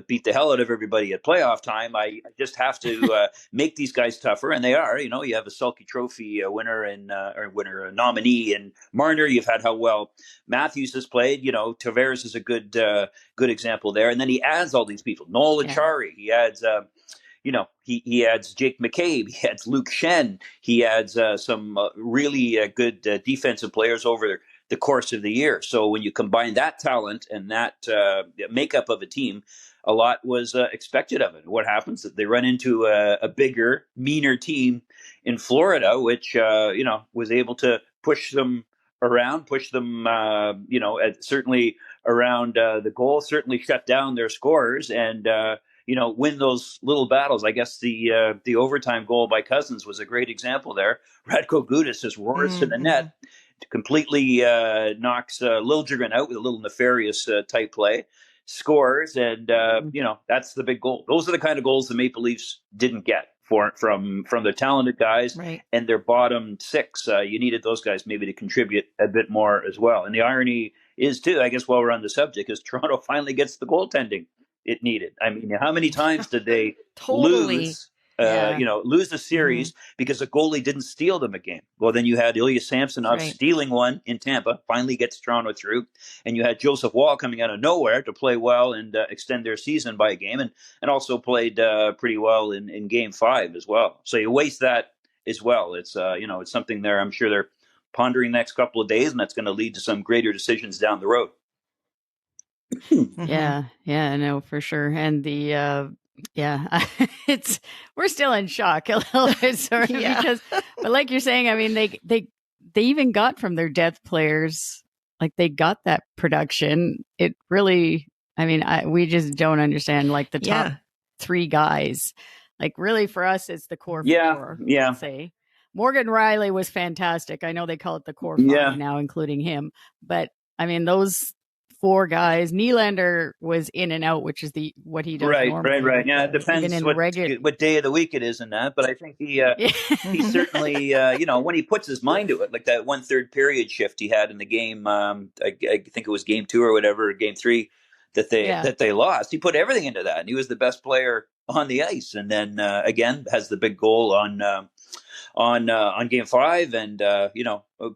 beat the hell out of everybody at playoff time. I just have to make these guys tougher. And they are. You have a Selke Trophy winner or nominee and Marner. You've had how well Matthews has played. Tavares is a good example there. And then he adds all these people. Noel Acciari. He adds he adds Jake McCabe. He adds Luke Shen. He adds some really good defensive players over the course of the year. So when you combine that talent and that makeup of a team, a lot was expected of it. What happens? They run into a bigger, meaner team in Florida, which was able to push them around, certainly around the goal, certainly shut down their scorers, and win those little battles. I guess the overtime goal by Cousins was a great example there. Radko Gudas just roars to the net, completely knocks Liljegren out with a little nefarious type play, scores, and that's the big goal. Those are the kind of goals the Maple Leafs didn't get from the talented guys, and their bottom six. You needed those guys maybe to contribute a bit more as well. And the irony is, too, I guess while we're on the subject, is Toronto finally gets the goaltending it needed. I mean, how many times did they lose the series because a goalie didn't steal them a game? Well, then you had Ilya Samsonov stealing one in Tampa, finally gets Toronto through, and you had Joseph Woll coming out of nowhere to play well and extend their season by a game, and also played pretty well in Game 5 as well. So you waste that as well. It's it's something there. I'm sure they're pondering the next couple of days, and that's going to lead to some greater decisions down the road. Yeah, no, for sure. And we're still in shock a little bit, because, but like you're saying, I mean, they even got from their depth players, like they got that production. It really, I mean, we just don't understand like the top three guys. Like really for us, it's the core four. Yeah. Let's say Morgan Riley was fantastic. I know they call it the core five now, including him, but I mean, those four guys. Nylander was in and out, which is what he does normally. Right. Yeah, it depends what day of the week it is in that. But I think he certainly, when he puts his mind to it, like that 1/3 period shift he had in the game, I think it was Game 2 or whatever, Game 3 that they lost. He put everything into that, and he was the best player on the ice. And then again, has the big goal on Game 5, and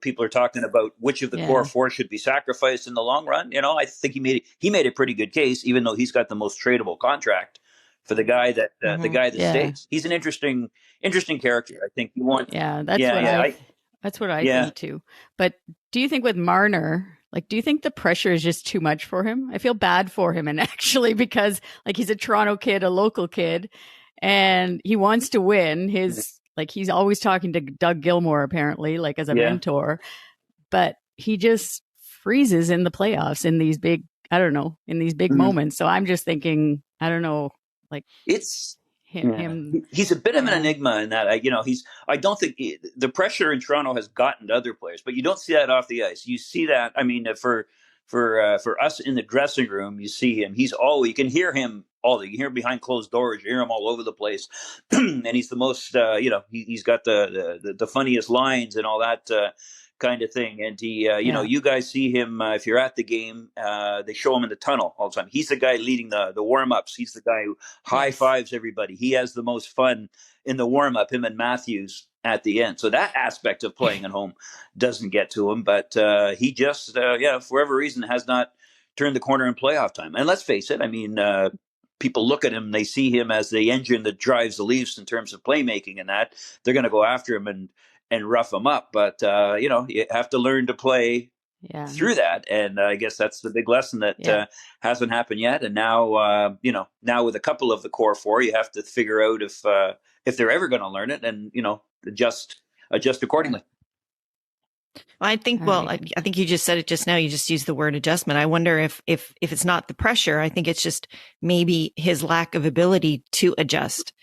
people are talking about which of the core four should be sacrificed in the long run. I think he made a pretty good case, even though he's got the most tradable contract for the guy that stays. He's an interesting character. I think you want. That's what I think too. But do you think with Marner, Like, do you think the pressure is just too much for him? I feel bad for him, and actually, because like he's a Toronto kid, a local kid, and he wants to win. He's always talking to Doug Gilmour, apparently, like as a mentor, but he just freezes in the playoffs in these big, in these big moments. So I'm just thinking, I don't know, like it's him. He's a bit of an enigma in that, I don't think the pressure in Toronto has gotten to other players, but you don't see that off the ice. You see that, I mean, for us in the dressing room, you see him. You can hear him all. You can hear him behind closed doors. You hear him all over the place, and he's the most. He's got the funniest lines and all that kind of thing. And he, you guys see him if you're at the game. They show him in the tunnel all the time. He's the guy leading the warm ups. He's the guy who high fives everybody. He has the most fun in the warm up. Him and Matthews at the end. So that aspect of playing at home doesn't get to him, but he just, for whatever reason, has not turned the corner in playoff time. And let's face it, I mean, people look at him, they see him as the engine that drives the Leafs in terms of playmaking, and that they're going to go after him and rough him up. But, you have to learn to play through that. And I guess that's the big lesson that hasn't happened yet. And now, now with a couple of the core four, you have to figure out if they're ever going to learn it and, adjust accordingly. I think, I think you just said it just now. You just used the word adjustment. I wonder if it's not the pressure. I think it's just maybe his lack of ability to adjust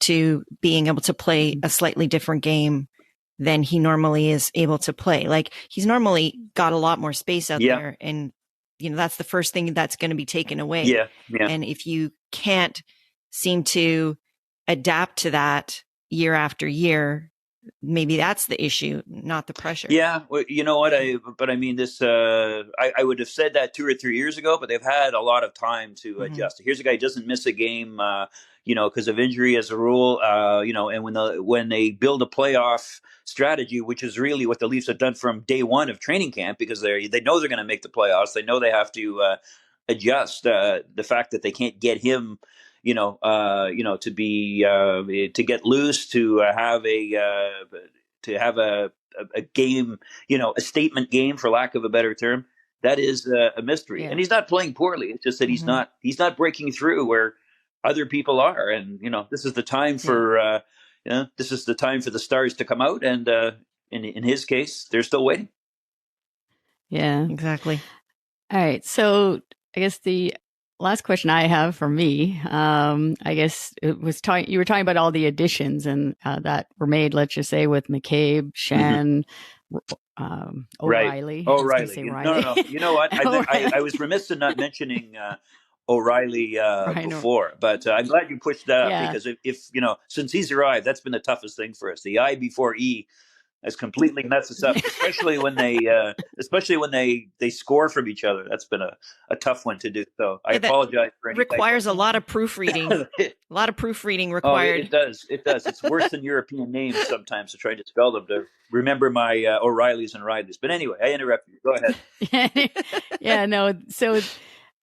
to being able to play a slightly different game than he normally is able to play. Like he's normally got a lot more space out there, and that's the first thing that's going to be taken away. Yeah. And if you can't seem to adapt to that year after year, maybe that's the issue, not the pressure. Yeah. Well, you know what? I mean, this, I would have said that 2 or 3 years ago, but they've had a lot of time to adjust. Here's a guy who doesn't miss a game, because of injury as a rule, and when they build a playoff strategy, which is really what the Leafs have done from day one of training camp, because they know they're going to make the playoffs. They know they have to adjust. The fact that they can't get him, to get loose, to have a game, a statement game, for lack of a better term, that is a mystery. And he's not playing poorly. It's just that he's not breaking through where other people are. And, this is the time for, this is the time for the stars to come out. And in his case, they're still waiting. Yeah, exactly. All right. So I guess the last question I have for me, I guess it was you were talking about all the additions and that were made, let's just say, with McCabe, Shen, O'Reilly. O'Reilly. No. You know what? I was remiss in not mentioning O'Reilly before, but I'm glad you pushed that up, because if since he's arrived, that's been the toughest thing for us. The I before E has completely messed us up, especially when they score from each other. That's been a tough one to do. So I apologize for any requires a lot of proofreading. A lot of proofreading required. Oh, it does. It's worse than European names sometimes to try to spell them, to remember my O'Reillys and Rileys. But anyway, I interrupted you. Go ahead. Yeah, no. So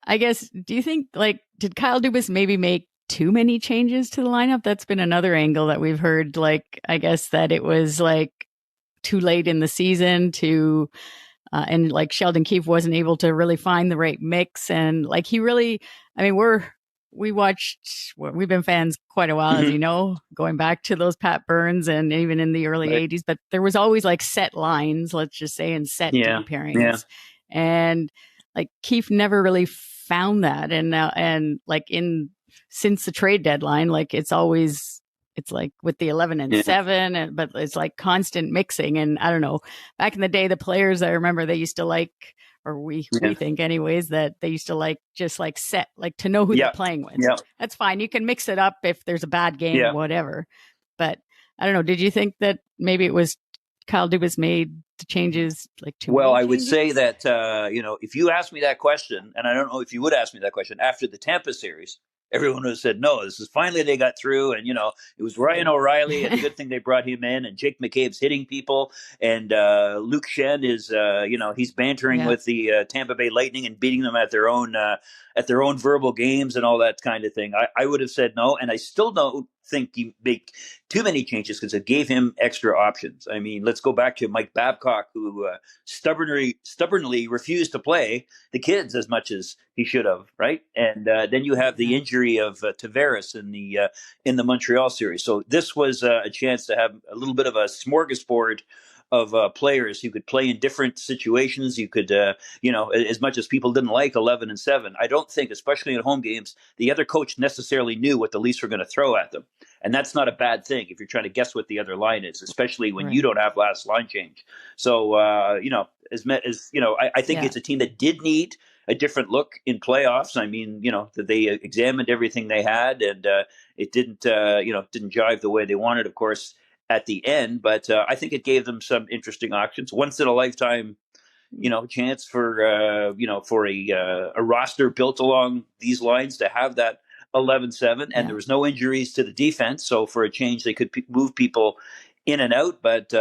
I guess, do you think, did Kyle Dubas maybe make too many changes to the lineup? That's been another angle that we've heard. I guess that it was too late in the season and Sheldon Keefe wasn't able to really find the right mix. And we've been fans quite a while, as you know, going back to those Pat Burns and even in the early 80s, but there was always set lines, let's just say, and set team pairings. And Keefe never really found that. And since the trade deadline, it's always, it's with the 11 and 7, but it's constant mixing. And I don't know, back in the day, the players, I remember they used to we think anyways, that they used to just set, to know who they're playing with. That's fine. You can mix it up if there's a bad game or whatever. But I don't know. Did you think that maybe it was Kyle Dubas made the changes too well, many I would changes? say that, if you asked me that question, and I don't know if you would ask me that question after the Tampa series, everyone would have said, no, this is finally they got through. And, it was Ryan O'Reilly, and a good thing they brought him in, and Jake McCabe's hitting people. And Luke Shen is, he's bantering with the Tampa Bay Lightning and beating them at their own verbal games and all that kind of thing. I would have said no. And I still don't think you make too many changes because it gave him extra options. I mean, let's go back to Mike Babcock, who stubbornly refused to play the kids as much as he should have, right? And then you have the injury of Tavares in the Montreal series. So this was a chance to have a little bit of a smorgasbord of players who could play in different situations. You could, as much as people didn't like 11-7, I don't think, especially in home games, the other coach necessarily knew what the Leafs were going to throw at them. And that's not a bad thing if you're trying to guess what the other line is, especially when you don't have last line change. So, I think it's a team that did need a different look in playoffs. I mean, that they examined everything they had, and it didn't jive the way they wanted, of course, at the end. But I think it gave them some interesting options. Once in a lifetime, chance for a roster built along these lines to have that 11-7, and there was no injuries to the defense. So for a change, they could move people in and out, but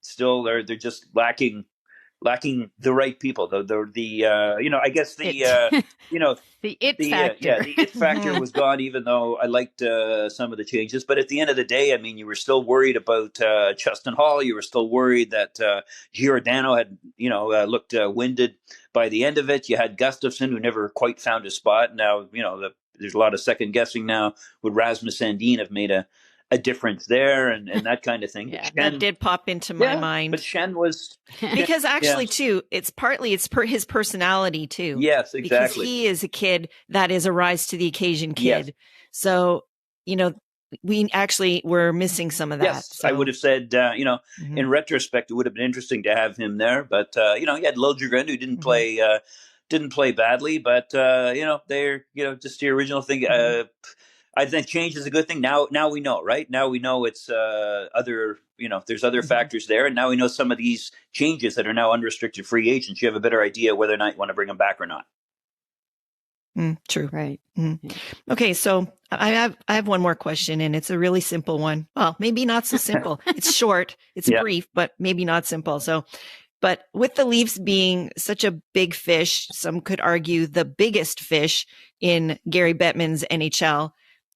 still they're just lacking the right people. I guess the it factor. The it factor was gone, even though I liked some of the changes. But at the end of the day, I mean, you were still worried about Justin Hall. You were still worried that Giordano had, looked winded by the end of it. You had Gustafsson, who never quite found his spot. Now, there's a lot of second guessing now. Would Rasmus Sandin have made a difference there and that kind of thing? Yeah, that did pop into my mind. But Shen was because actually too, it's partly his personality too. Yes, exactly. Because he is a kid that is a rise to the occasion kid. Yes. So, we actually were missing some of that. Yes, so. I would have said, in retrospect, it would have been interesting to have him there. But, he had Liljegren, who didn't play badly. But, they're, just the original thing. I think change is a good thing. Now we know, right? Now we know it's other, there's other factors there. And now we know some of these changes that are now unrestricted free agents. You have a better idea whether or not you want to bring them back or not. True. Right. Okay. So I have one more question, and it's a really simple one. Well, maybe not so simple. It's short, it's brief, but maybe not simple. So, but with the Leafs being such a big fish, some could argue the biggest fish in Gary Bettman's NHL,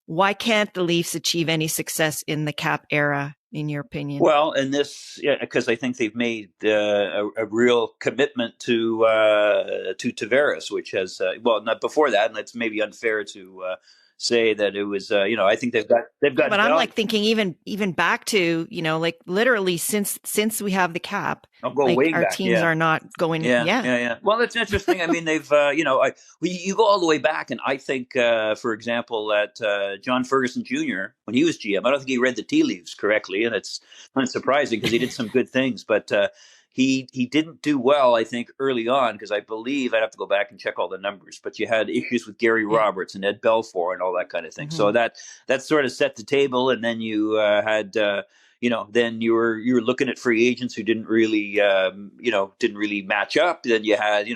why can't the Leafs achieve any success in the cap era, in your opinion? Well, in this, because I think they've made a real commitment to Tavares, which has, not before that, and that's maybe unfair to say that it was, I think they've got. But I'm like thinking even back to, like literally since we have the cap, I'll go way our back. teams are not going. Yeah. Well, that's interesting. I mean, they've, you go all the way back, and I think, for example, that John Ferguson Jr., when he was GM, I don't think he read the tea leaves correctly, and it's unsurprising because he did some good things, but he didn't do well, I think, early on, because I believe I'd have to go back and check all the numbers, but you had issues with Gary Roberts and Ed Belfour and all that kind of thing. So that sort of set the table, and then you had. Then you were looking at free agents who didn't really match up. Then you had,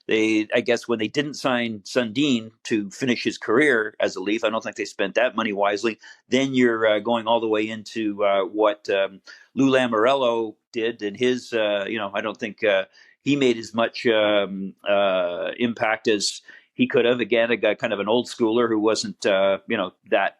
I guess when they didn't sign Sundin to finish his career as a Leaf, I don't think they spent that money wisely. Then you're going all the way into what Lou Lamoriello did in his, I don't think he made as much impact as he could have. Again, a guy kind of an old schooler who wasn't, that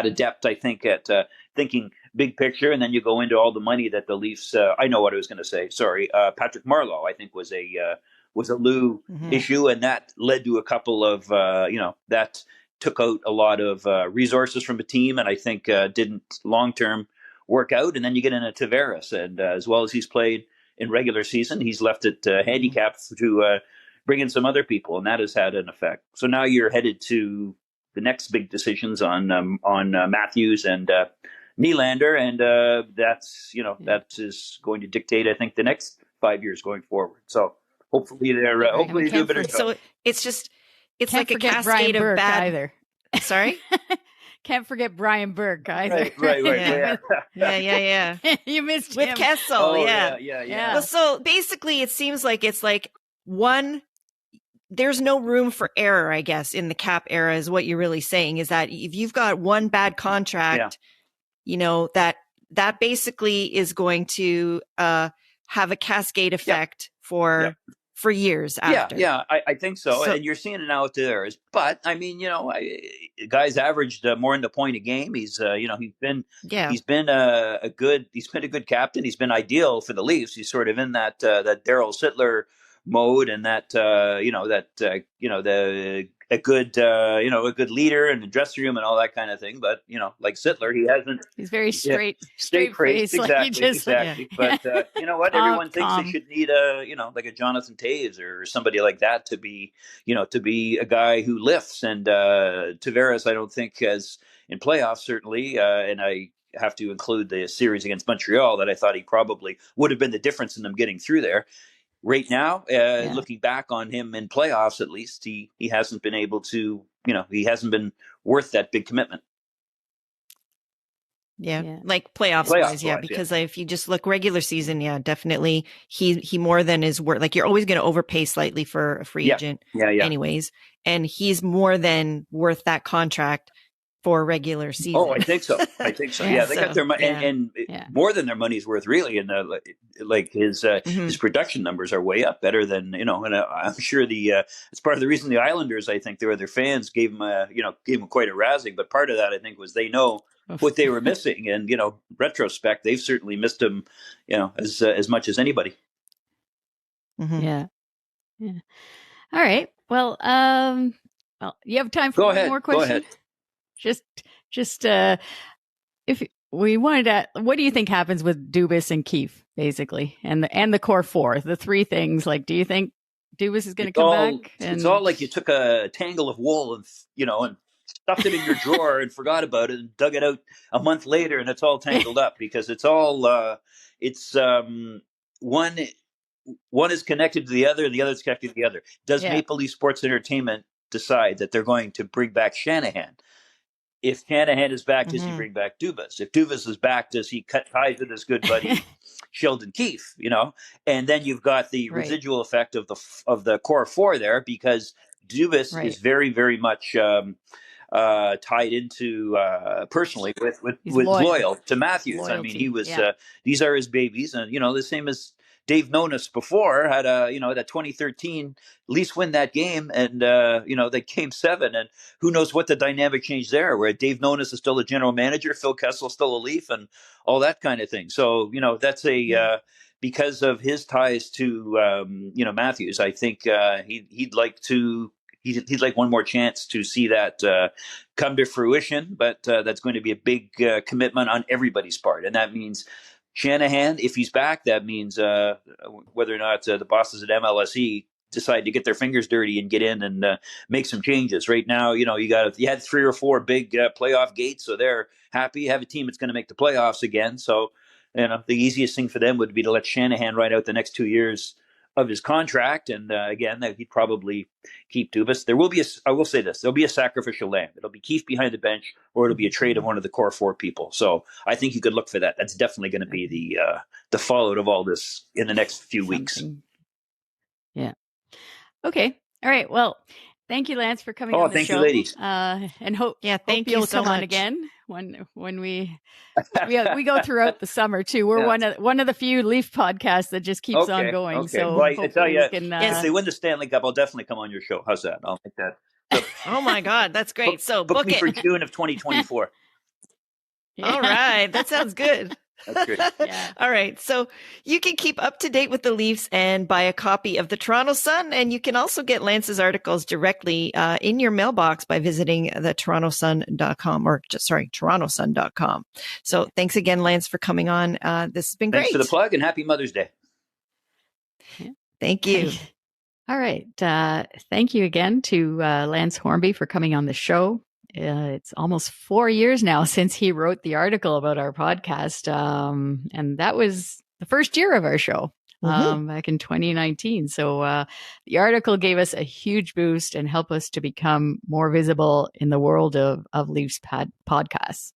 adept, I think, at thinking big picture. And then you go into all the money that the Leafs, I know what I was going to say. Sorry. Patrick Marleau, I think, was a Lou issue. And that led to a couple of, that took out a lot of resources from a team. And I think didn't long-term work out. And then you get into Tavares. And as well as he's played in regular season, he's left it handicapped to bring in some other people. And that has had an effect. So now you're headed to the next big decisions on Matthews and Nylander, and that is going to dictate, I think, the next 5 years going forward. So hopefully they're hopefully they do a better job. So it's like a cascade of bad. Either. Sorry, can't forget Brian Burke either. Right. Yeah. You missed with him. Kessel. Oh, yeah. Well, so basically, it seems like it's like one. There's no room for error, I guess, in the cap era is what you're really saying, is that if you've got one bad contract, that basically is going to have a cascade effect for for years after. Yeah, I think so. And you're seeing it now with the errors. But I mean, guy's averaged more in the point a game. He's he's been a good captain. He's been ideal for the Leafs. He's sort of in that Darryl Sittler mode, and that a good leader in the dressing room and all that kind of thing. But like Sittler, he's very straight face. Exactly. But you know what? Everyone thinks calm. they should need like a Jonathan Toews or somebody like that to be a guy who lifts. And Tavares, I don't think has in playoffs, certainly. And I have to include the series against Montreal that I thought he probably would have been the difference in them getting through there. Right now, looking back on him in playoffs, at least he hasn't been able to, he hasn't been worth that big commitment. Yeah. Like playoffs wise, because if you just look regular season, definitely he more than is worth. Like you're always going to overpay slightly for a free agent, anyways, and he's more than worth that contract for regular season. Oh, I think so. Yeah, they got their money, and more than their money's worth, really. And like his production numbers are way up, better than And I'm sure it's part of the reason the Islanders, I think, their fans gave him quite a razzing. But part of that, I think, was they know what they were missing, and retrospect, they've certainly missed him, as much as anybody. Mm-hmm. Yeah. All right. Well, you have time for one more question? Go ahead. Just if we wanted to, what do you think happens with Dubas and Keefe, basically, and the core four, the three things? Like, do you think Dubas is going to come back? It's all like you took a tangle of wool and stuffed it in your drawer and forgot about it and dug it out a month later, and it's all tangled up because it's all one is connected to the other is connected to the other. Does Maple Leaf Sports Entertainment decide that they're going to bring back Shanahan? If Shanahan is back, does he bring back Dubas? If Dubas is back, does he cut ties with his good buddy Sheldon Keefe? And then you've got the residual effect of the core four there, because Dubas is very, very much tied into personally with loyal to Matthews. Loyalty. I mean, he was these are his babies, and the same as Dave Nonis before had that 2013 Leafs win that game, and that Game 7, and who knows what the dynamic changed there, where Dave Nonis is still a general manager, Phil Kessel's still a Leaf, and all that kind of thing. So that's because of his ties to Matthews. I think he'd like one more chance to see that come to fruition, but that's going to be a big commitment on everybody's part, and that means Shanahan, if he's back, that means whether or not the bosses at MLSE decide to get their fingers dirty and get in and make some changes. Right now, you had 3 or 4 big playoff gates, so they're happy. You have a team that's going to make the playoffs again. So, the easiest thing for them would be to let Shanahan ride out the next 2 years of his contract, and again, he'd probably keep Dubas. There will be I will say this: there'll be a sacrificial lamb. It'll be Keefe behind the bench, or it'll be a trade of one of the core 4 people. So I think you could look for that. That's definitely going to be the fallout of all this in the next few weeks. Yeah. Okay. All right. Well, thank you, Lance, for coming on the show. Thank you, ladies. And hope thank you'll you so come much. on again when we go throughout the summer too. We're one of the few Leaf podcasts that just keeps on going. Okay. So well, I tell you, if they win the Stanley Cup, I'll definitely come on your show. How's that? I'll make that. So, oh my God, that's great. book me for June of 2024. All right, that sounds good. That's great. Yeah. All right. So you can keep up to date with the Leafs and buy a copy of the Toronto Sun. And you can also get Lance's articles directly in your mailbox by visiting the TorontoSun.com. So thanks again, Lance, for coming on. This has been great. Thanks for the plug, and happy Mother's Day. Thank you. All right. Thank you again to Lance Hornby for coming on the show. It's almost 4 years now since he wrote the article about our podcast. And that was the first year of our show back in 2019. So the article gave us a huge boost and helped us to become more visible in the world of Leafs podcasts.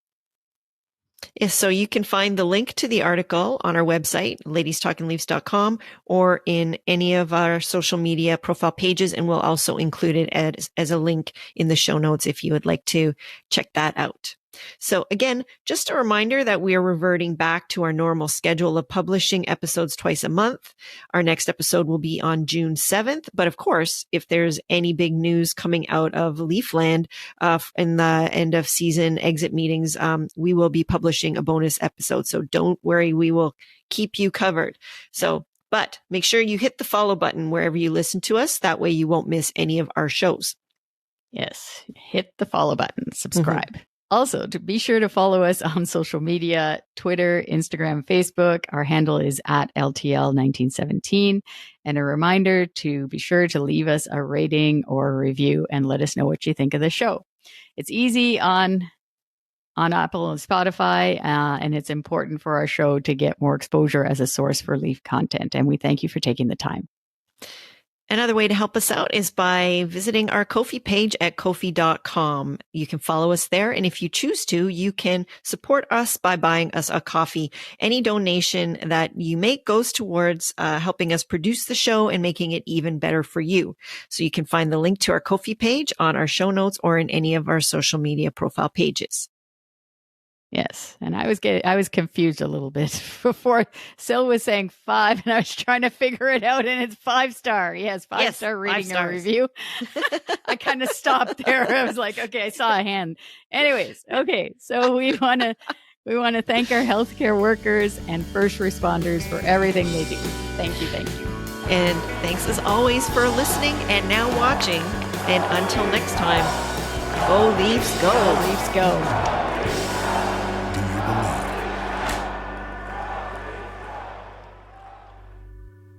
Yes, so you can find the link to the article on our website, ladiestalkingleafs.com, or in any of our social media profile pages, and we'll also include it as a link in the show notes if you would like to check that out. So again, just a reminder that we are reverting back to our normal schedule of publishing episodes twice a month. Our next episode will be on June 7th. But of course, if there's any big news coming out of Leafland in the end of season exit meetings, we will be publishing a bonus episode. So don't worry, we will keep you covered. But make sure you hit the follow button wherever you listen to us. That way you won't miss any of our shows. Yes, hit the follow button, subscribe. Also, to be sure to follow us on social media, Twitter, Instagram, Facebook. Our handle is at LTL1917. And a reminder to be sure to leave us a rating or a review and let us know what you think of the show. It's easy on Apple and Spotify, and it's important for our show to get more exposure as a source for Leaf content. And we thank you for taking the time. Another way to help us out is by visiting our Ko-fi page at Ko-fi.com. You can follow us there. And if you choose to, you can support us by buying us a coffee. Any donation that you make goes towards helping us produce the show and making it even better for you. So you can find the link to our Ko-fi page on our show notes or in any of our social media profile pages. Yes. And I was confused a little bit before. Sil was saying 5 and I was trying to figure it out, and it's 5-star. Yes. 5-star reading a review. I kind of stopped there. I was like, okay, I saw a hand. Anyways. Okay. So we want to thank our healthcare workers and first responders for everything they do. Thank you. Thank you. And thanks as always for listening and now watching. And until next time, go Leafs, go. Go Leafs, go.